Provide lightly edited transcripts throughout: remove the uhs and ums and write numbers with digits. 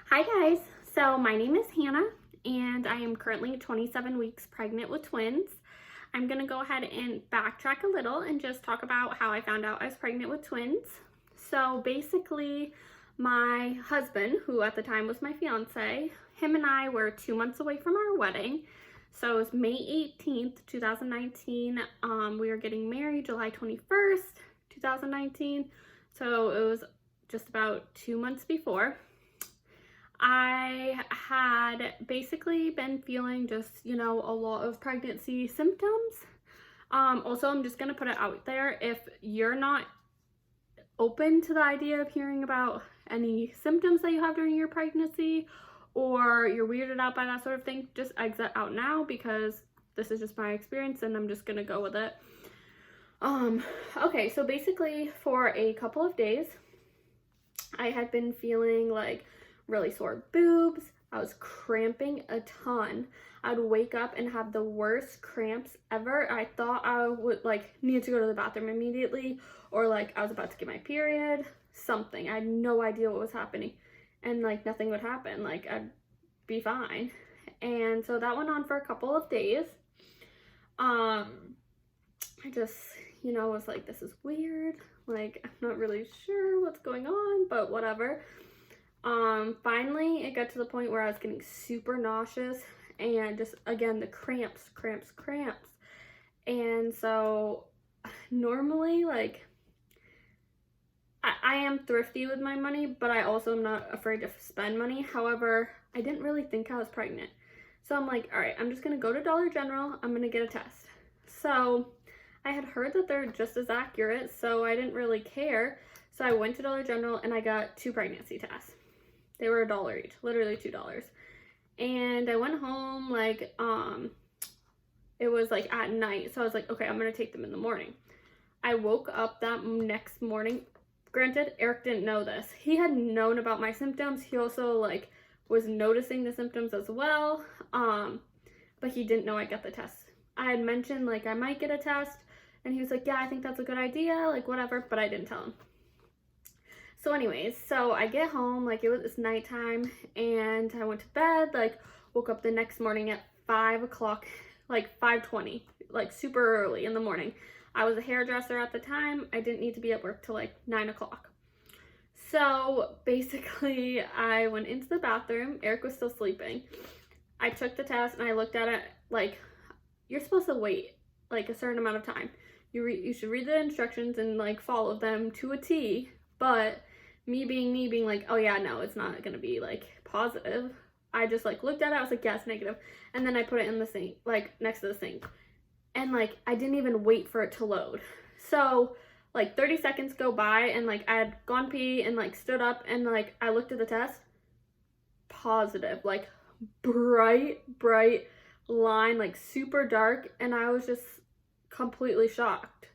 Hi guys, so my name is Hannah and I am currently 27 weeks pregnant with twins. I'm gonna go ahead and backtrack a little and just talk about how I found out I was pregnant with twins. So basically, my husband, who at the time was my fiance, him and I were 2 months away from our wedding. So it was May 18th, 2019. We were getting married July 21st, 2019. So it was just about 2 months before. I had basically been feeling just, a lot of pregnancy symptoms. Also, I'm just going to put it out there. If you're not open to the idea of hearing about any symptoms that you have during your pregnancy, or you're weirded out by that sort of thing, just exit out now because this is just my experience and I'm just going to go with it. Okay, so basically for a couple of days, I had been feeling like really sore boobs. I was cramping a ton. I'd wake up and have the worst cramps ever. I thought I would need to go to the bathroom immediately, or I was about to get my period, something. I had no idea what was happening, and nothing would happen. I'd be fine. And so that went on for a couple of days. I just, was like, this is weird. I'm not really sure what's going on, but whatever. Finally, it got to the point where I was getting super nauseous and just, again, the cramps. And so normally, I am thrifty with my money, but I also am not afraid to spend money. However, I didn't really think I was pregnant. So I'm like, all right, I'm just going to go to Dollar General. I'm going to get a test. So I had heard that they're just as accurate, so I didn't really care. So I went to Dollar General and I got 2 pregnancy tests. They were $1 each, literally $2. And I went home, it was at night. So I was like, okay, I'm gonna take them in the morning. I woke up that next morning. Granted, Eric didn't know this. He had known about my symptoms. He also was noticing the symptoms as well. But he didn't know I got the test. I had mentioned I might get a test, and he was like, yeah, I think that's a good idea, whatever, but I didn't tell him. So anyways, so I get home, it's nighttime, and I went to bed, woke up the next morning at 5 o'clock, 5:20, super early in the morning. I was a hairdresser at the time. I didn't need to be at work till 9 o'clock. So basically, I went into the bathroom. Eric was still sleeping. I took the test, and I looked at it, you're supposed to wait, a certain amount of time. You should read the instructions and, follow them to a T, but me being like, oh yeah, no, it's not gonna be positive. I just looked at it, I was like, yes, negative. And then I put it in the sink, next to the sink. And I didn't even wait for it to load. So 30 seconds go by and I had gone pee and stood up and I looked at the test. Positive, bright line, super dark, and I was just completely shocked.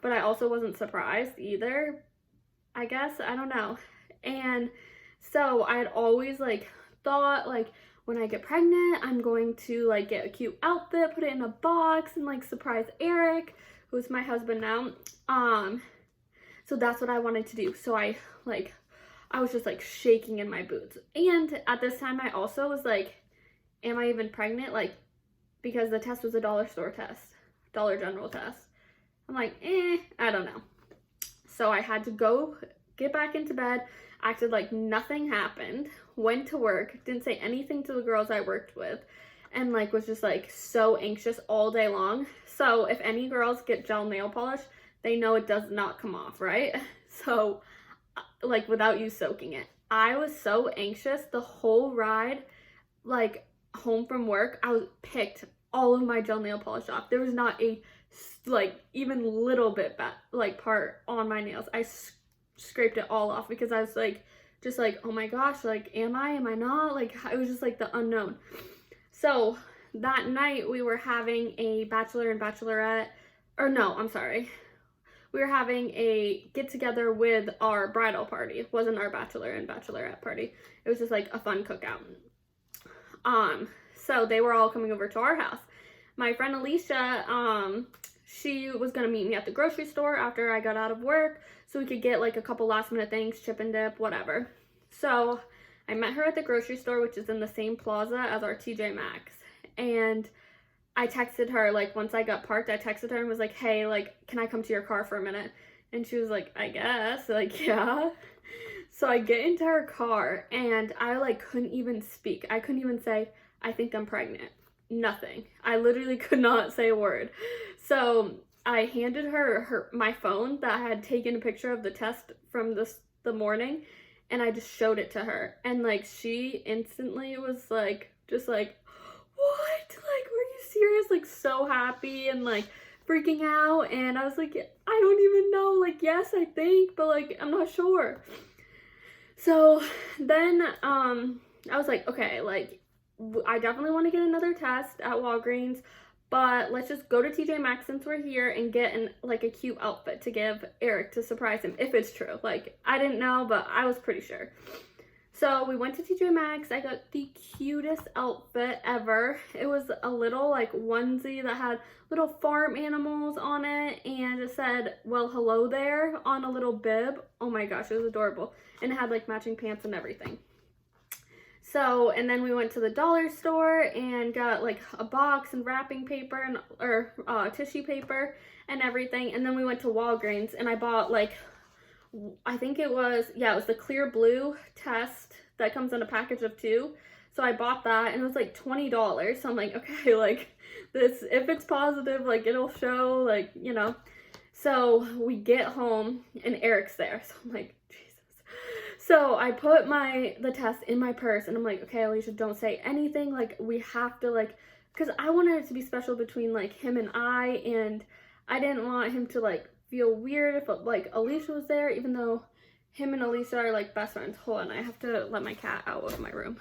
But I also wasn't surprised either, I guess. I don't know. And so I had always thought when I get pregnant, I'm going to get a cute outfit, put it in a box, and surprise Eric, who's my husband now. So that's what I wanted to do. So I was just shaking in my boots. And at this time I also was am I even pregnant? Because the test was a dollar store test, Dollar General test. I'm I don't know. So I had to get back into bed, acted like nothing happened, went to work, didn't say anything to the girls I worked with, and was just so anxious all day long. So if any girls get gel nail polish, they know it does not come off, right? So without you soaking it. I was so anxious the whole ride, home from work. I picked all of my gel nail polish off. There was not a even little bit part on my nails. I scraped it all off because I was just oh my gosh, am I not? It was just the unknown. So that night we were having a bachelor and bachelorette, or no, I'm sorry. We were having a get together with our bridal party. It wasn't our bachelor and bachelorette party. It was just a fun cookout. So they were all coming over to our house. My friend Alicia, she was gonna meet me at the grocery store after I got out of work so we could get a couple last minute things, chip and dip, whatever. So I met her at the grocery store, which is in the same plaza as our TJ Maxx. And I texted her, like, once I got parked, I texted her and was like, hey, like, can I come to your car for a minute? And she was like, I guess. Like, yeah. So I get into her car and I, like, couldn't even speak. I couldn't even say, I think I'm pregnant. Nothing. I literally could not say a word. So I handed her my phone that I had taken a picture of the test from the morning, and I just showed it to her. And, like, she instantly was, like, just like, what? Like, were you serious? Like, so happy and, like, freaking out. And I was like, I don't even know. Like, yes, I think, but, like, I'm not sure. So then I was like, okay, like, I definitely want to get another test at Walgreens, but let's just go to TJ Maxx since we're here and get like a cute outfit to give Eric to surprise him, if it's true. Like, I didn't know, but I was pretty sure. So we went to TJ Maxx. I got the cutest outfit ever. It was a little, like, onesie that had little farm animals on it, and it said, well, hello there, on a little bib. Oh my gosh, it was adorable. And it had, like, matching pants and everything. So, and then we went to the dollar store and got, like, a box and wrapping paper and, or tissue paper and everything. And then we went to Walgreens and I bought, like, I think it was the clear blue test that comes in a package of 2. So I bought that and it was like $20. So I'm like, okay, like, this, if it's positive, like, it'll show, like, you know. So we get home and Eric's there. So I'm like, so I put the test in my purse and I'm like, okay, Alicia, don't say anything. Like, we have to, like, because I wanted it to be special between, like, him and I didn't want him to, like, feel weird if, like, Alicia was there, even though him and Alicia are, like, best friends. Hold on, I have to let my cat out of my room.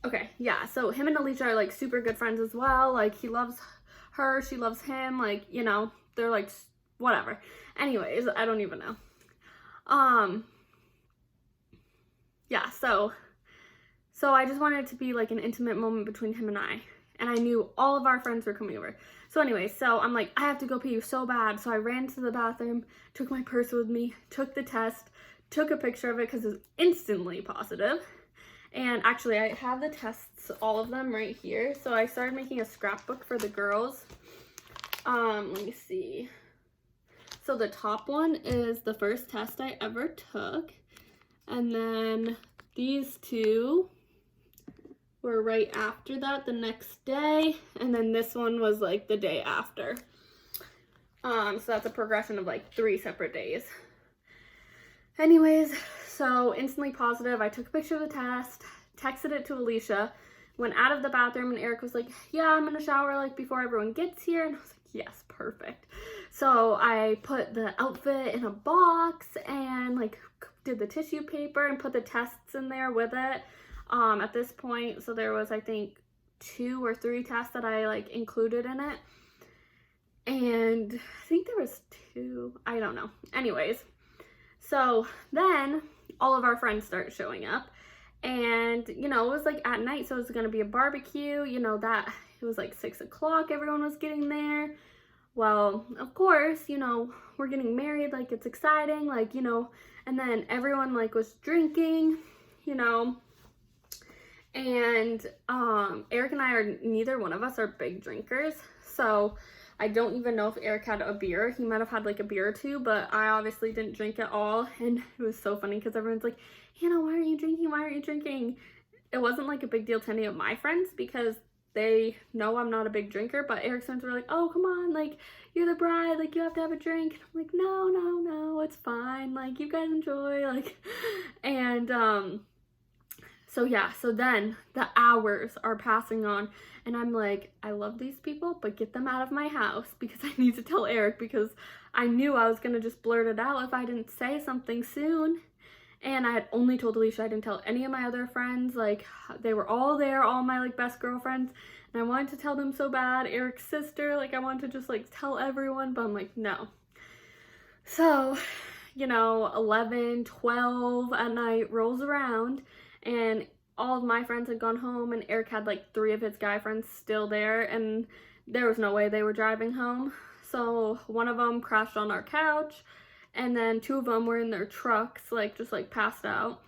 Okay, yeah, so him and Alicia are, like, super good friends as well. Like, he loves her, she loves him, like, you know, they're, like, whatever. Anyways, I don't even know. Yeah, so I just wanted it to be, like, an intimate moment between him and I knew all of our friends were coming over. So anyway, so I'm like, I have to go pee so bad. So I ran to the bathroom, took my purse with me, took the test, took a picture of it because it was instantly positive. And actually, I have the tests, all of them right here. So I started making a scrapbook for the girls. Let me see. So the top one is the first test I ever took. And then these 2 were right after that, the next day. And then this one was, like, the day after. So that's a progression of, like, 3 separate days. Anyways, so instantly positive. I took a picture of the test, texted it to Alicia, went out of the bathroom, and Eric was like, yeah, I'm gonna shower, like, before everyone gets here. And I was like, yes, perfect. So I put the outfit in a box and, like, did the tissue paper and put the tests in there with it at this point. So there was, I think, 2 or 3 tests that I, like, included in it. And I think there was 2, I don't know. Anyways, so then all of our friends start showing up, and, you know, it was, like, at night, so it was gonna be a barbecue, you know, that it was like 6 o'clock, everyone was getting there. Well, of course, you know, we're getting married, like, it's exciting, like, you know, and then everyone, like, was drinking, you know, and Eric and I neither one of us are big drinkers, so I don't even know if Eric had a beer. He might have had, like, a beer or 2, but I obviously didn't drink at all. And it was so funny because everyone's like, Hannah, why aren't you drinking? Why aren't you drinking? It wasn't, like, a big deal to any of my friends because they know I'm not a big drinker, but Eric's friends were like, oh, come on, like, you're the bride, like, you have to have a drink. And I'm like, no, it's fine. Like, you guys enjoy, like, and, so yeah, so then the hours are passing on and I'm like, I love these people, but get them out of my house because I need to tell Eric because I knew I was gonna just blurt it out if I didn't say something soon. And I had only told Alicia, I didn't tell any of my other friends, like, they were all there, all my, like, best girlfriends, and I wanted to tell them so bad. Eric's sister, like, I wanted to just, like, tell everyone, but I'm like, no. So, you know, 11, 12 at night rolls around, and all of my friends had gone home, and Eric had like 3 of his guy friends still there, and there was no way they were driving home. So one of them crashed on our couch, and then 2 of them were in their trucks, like just like passed out.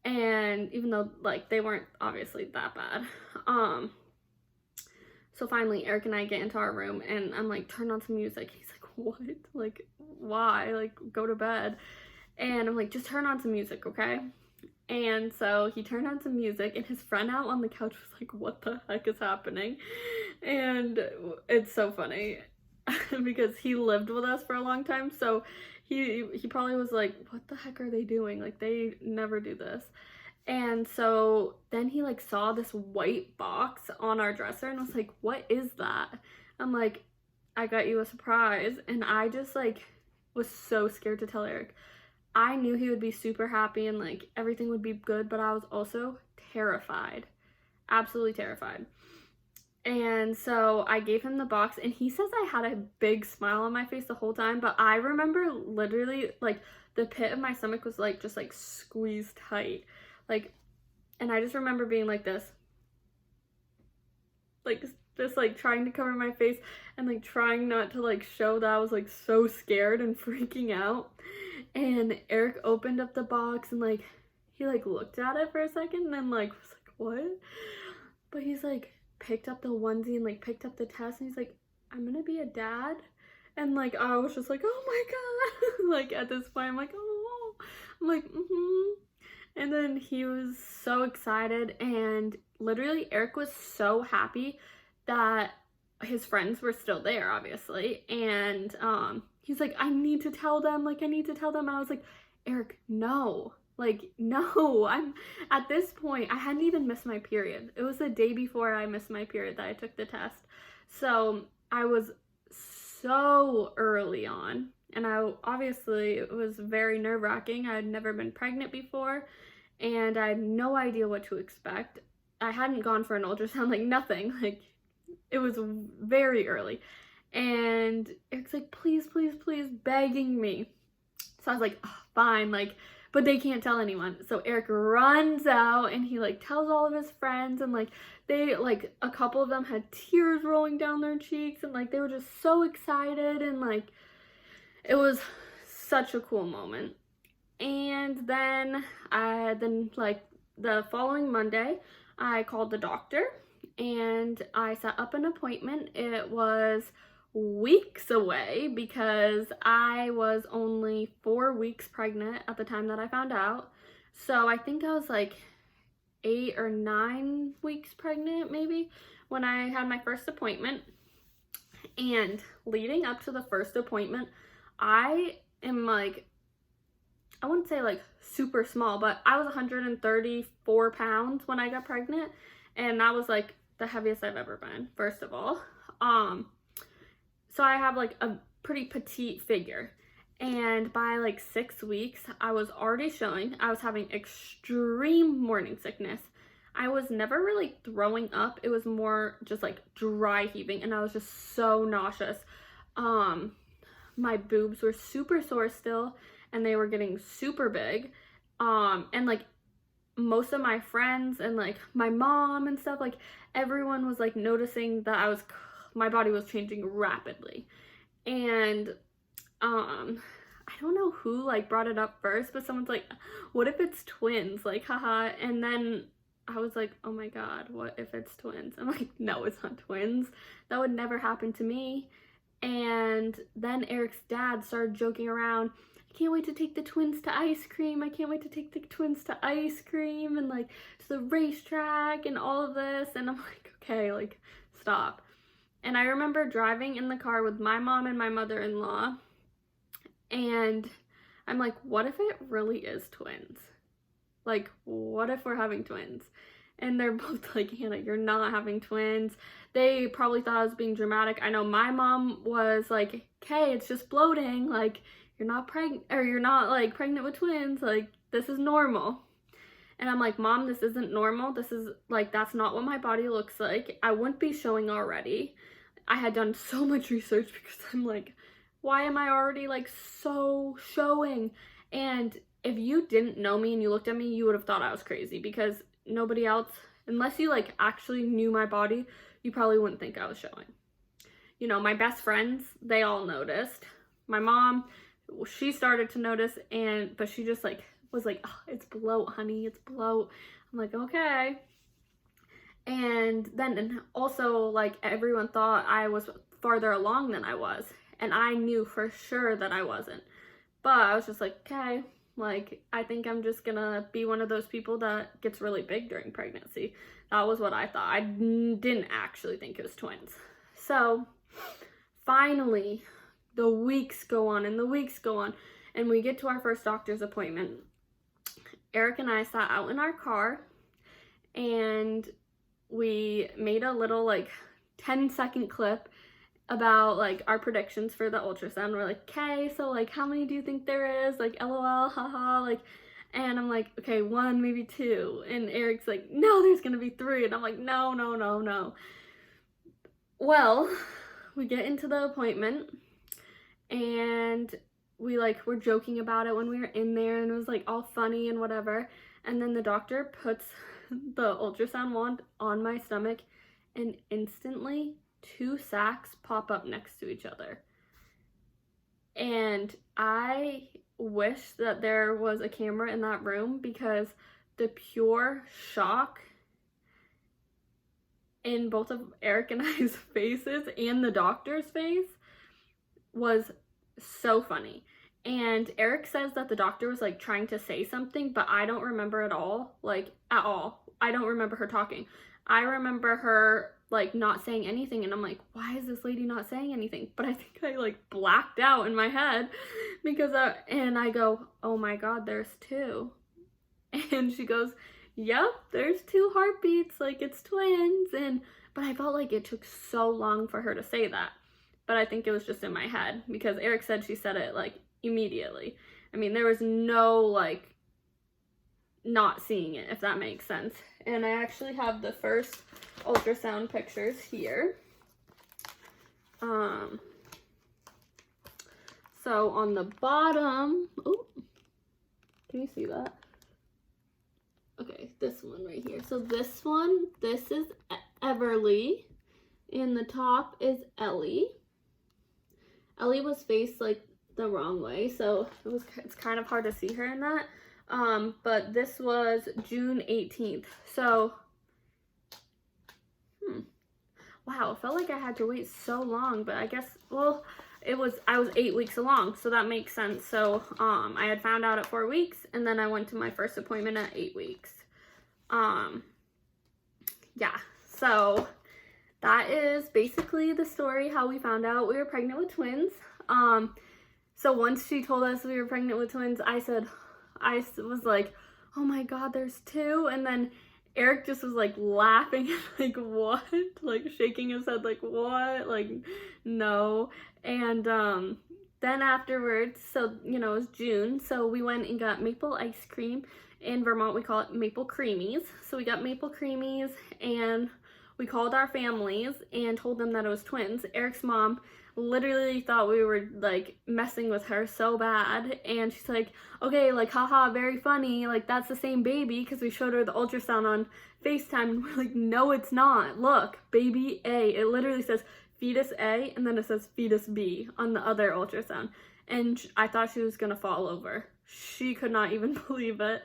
And even though like they weren't obviously that bad. So finally Eric and I get into our room, and I'm like, turn on some music. He's like, what? Like, why? Like, go to bed. And I'm like, just turn on some music, okay? And so he turned on some music, and his friend out on the couch was like, what the heck is happening? And it's so funny because he lived with us for a long time, so he probably was like, what the heck are they doing? Like, they never do this. And so then he like saw this white box on our dresser and was like, what is that? I'm like, I got you a surprise. And I just like was so scared to tell Eric. I knew he would be super happy and like everything would be good, but I was also terrified, absolutely terrified. And so I gave him the box, and he says I had a big smile on my face the whole time, but I remember literally like the pit of my stomach was like just like squeezed tight. Like, and I just remember being like this, like just like trying to cover my face and like trying not to like show that I was like so scared and freaking out. And Eric opened up the box, and like he like looked at it for a second and then like was like, what? But he's like picked up the onesie and like picked up the test, and he's like, I'm gonna be a dad. And like I was just like, oh my god. Like at this point I'm like, oh, I'm like, And then he was so excited, and literally Eric was so happy that his friends were still there, obviously. And he's like, I need to tell them, like I need to tell them. And I was like, Eric, no. Like, no. I'm at this point, I hadn't even missed my period. It was the day before I missed my period that I took the test. So I was so early on, and it was very nerve-wracking. I had never been pregnant before, and I had no idea what to expect. I hadn't gone for an ultrasound, like nothing. Like, it was very early. And Eric's like, please, please, please, begging me. So I was like, oh, fine, like, but they can't tell anyone. So Eric runs out, and he like tells all of his friends, and like they like a couple of them had tears rolling down their cheeks, and like they were just so excited, and like it was such a cool moment. And then like the following Monday I called the doctor, and I set up an appointment. It was weeks away because I was only 4 weeks pregnant at the time that I found out. So I think I was like 8 or 9 weeks pregnant maybe when I had my first appointment. And leading up to the first appointment, I am like, I wouldn't say like super small, but I was 134 pounds when I got pregnant, and that was like the heaviest I've ever been, first of all. So I have like a pretty petite figure, and by like 6 weeks, I was already showing I was having extreme morning sickness. I was never really throwing up. It was more just like dry heaving, and I was just so nauseous. My boobs were super sore still, and they were getting super big. And like most of my friends and like my mom and stuff, like everyone was like noticing that my body was changing rapidly. And I don't know who like brought it up first, but someone's like, what if it's twins? Like, haha. And then I was like, oh my god, what if it's twins? I'm like, no, it's not twins. That would never happen to me. And then Eric's dad started joking around, I can't wait to take the twins to ice cream. I can't wait to take the twins to ice cream and like to the racetrack and all of this. And I'm like, okay, like stop. And I remember driving in the car with my mom and my mother-in-law, and I'm like, what if it really is twins? Like, what if we're having twins? And they're both like, Hannah, you're not having twins. They probably thought I was being dramatic. I know my mom was like, okay, it's just bloating. Like, you're not pregnant, or you're not like pregnant with twins. Like, this is normal. And I'm like, Mom, this isn't normal. This is like, that's not what my body looks like. I wouldn't be showing already. I had done so much research because I'm like, why am I already like so showing? And if you didn't know me and you looked at me, you would have thought I was crazy, because nobody else, unless you like actually knew my body, you probably wouldn't think I was showing. You know, my best friends, they all noticed. My mom, she started to notice, but she just like was like, oh, it's bloat, honey, it's bloat. I'm like, okay. And then also, like, everyone thought I was farther along than I was, and I knew for sure that I wasn't. But I was just like, okay, like, I think I'm just gonna be one of those people that gets really big during pregnancy. That was what I thought. I didn't actually think it was twins. So finally, the weeks go on and the weeks go on, and we get to our first doctor's appointment. Eric and I sat out in our car, and we made a little like 10-second clip about like our predictions for the ultrasound. We're like, okay, so like how many do you think there is? Like LOL, haha, like, and I'm like, okay, 1, maybe 2. And Eric's like, no, there's gonna be 3. And I'm like, no, no, no, no. Well, we get into the appointment, and we like were joking about it when we were in there, and it was like all funny and whatever. And then the doctor puts the ultrasound wand on my stomach, and instantly 2 sacs pop up next to each other. And I wish that there was a camera in that room, because the pure shock in both of Eric and I's faces and the doctor's face was so funny. And Eric says that the doctor was like trying to say something, but I don't remember at all, like at all. I don't remember her talking. I remember her like not saying anything, and I'm like, why is this lady not saying anything? But I think I like blacked out in my head, because and I go, oh my God, there's 2. And she goes, yep, there's 2 heartbeats, like it's twins. But I felt like it took so long for her to say that. But I think it was just in my head, because Eric said she said it like immediately. I mean, there was no like not seeing it, if that makes sense. And I actually have the first ultrasound pictures here. So on the bottom, oh, can you see that? Okay, this one right here. So this is Everly, and the top is Ellie. Ellie was faced like the wrong way, so it's kind of hard to see her in that. But this was June 18th. So, wow, it felt like I had to wait so long, but I guess, well, I was 8 weeks along, so that makes sense. So, I had found out at 4 weeks, and then I went to my first appointment at 8 weeks. Yeah, so that is basically the story, how we found out we were pregnant with twins. So once she told us we were pregnant with twins, I was like, oh my God, there's 2. And then Eric just was like laughing, like, what? Like shaking his head, like, what? Like, no. And then afterwards, so, you know, it was June, so we went and got maple ice cream. In Vermont, we call it maple creamies. So we got maple creamies, and we called our families and told them that it was twins. Eric's mom literally thought we were like messing with her so bad, and she's like, okay, like, haha, very funny, like that's the same baby, because we showed her the ultrasound on FaceTime, and we're like, no, it's not, look, baby A. It literally says fetus A, and then it says fetus B on the other ultrasound. And I thought she was gonna fall over. She could not even believe it.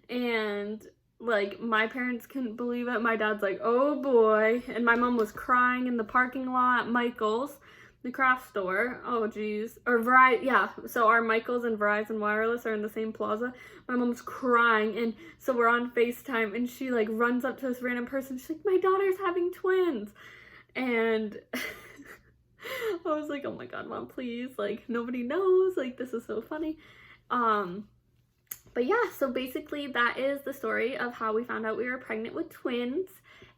And like, my parents couldn't believe it. My dad's like, oh boy. And my mom was crying in the parking lot at Michael's, the craft store. Oh geez. Or yeah. So our Michael's and Verizon Wireless are in the same plaza. My mom's crying, and so we're on FaceTime, and she like runs up to this random person. She's like, my daughter's having twins. And I was like, oh my God, Mom, please, like, nobody knows, like, this is so funny. But yeah, so basically that is the story of how we found out we were pregnant with twins,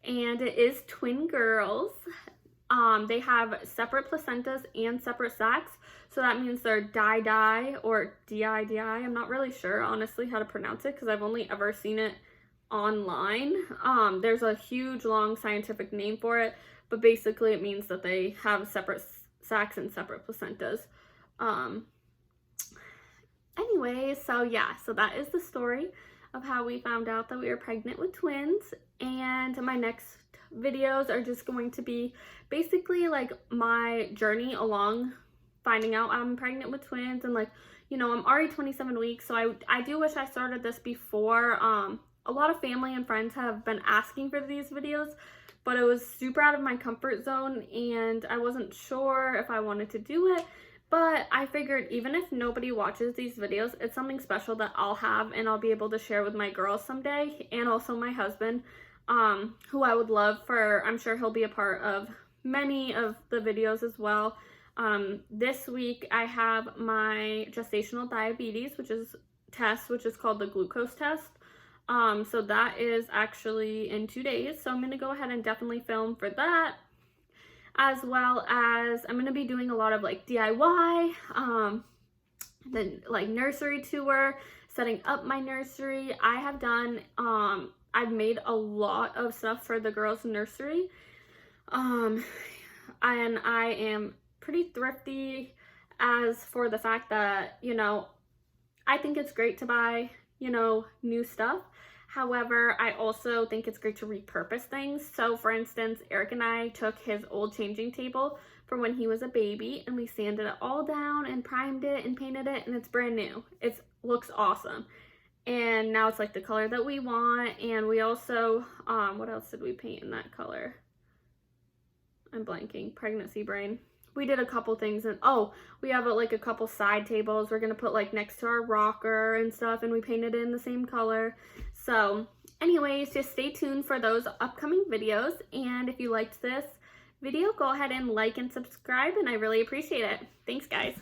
and it is twin girls. They have separate placentas and separate sacs, so that means they're di-di or di-di. I'm not really sure, honestly, how to pronounce it, because I've only ever seen it online. There's a huge, long scientific name for it, but basically it means that they have separate sacs and separate placentas. Anyway, so yeah, so that is the story of how we found out that we were pregnant with twins. And my next videos are just going to be basically like my journey along finding out I'm pregnant with twins. And like, you know, I'm already 27 weeks, so I do wish I started this before. A lot of family and friends have been asking for these videos, but it was super out of my comfort zone and I wasn't sure if I wanted to do it. But I figured even if nobody watches these videos, it's something special that I'll have and I'll be able to share with my girls someday, and also my husband, who I would love for, I'm sure he'll be a part of many of the videos as well. This week I have my gestational diabetes, which is called the glucose test. So that is actually in 2 days. So I'm going to go ahead and definitely film for that, as well as I'm going to be doing a lot of like DIY, then like nursery tour, setting up my nursery. I have done, I've made a lot of stuff for the girls' nursery. And I am pretty thrifty as for the fact that, you know, I think it's great to buy, you know, new stuff. However, I also think it's great to repurpose things. So for instance, Eric and I took his old changing table from when he was a baby and we sanded it all down and primed it and painted it, and it's brand new. It looks awesome. And now it's like the color that we want. And we also, what else did we paint in that color? I'm blanking, pregnancy brain. We did a couple things, and oh, we have like a couple side tables we're gonna put like next to our rocker and stuff, and we painted it in the same color. So anyways, just stay tuned for those upcoming videos, and if you liked this video, go ahead and like and subscribe, and I really appreciate it. Thanks, guys.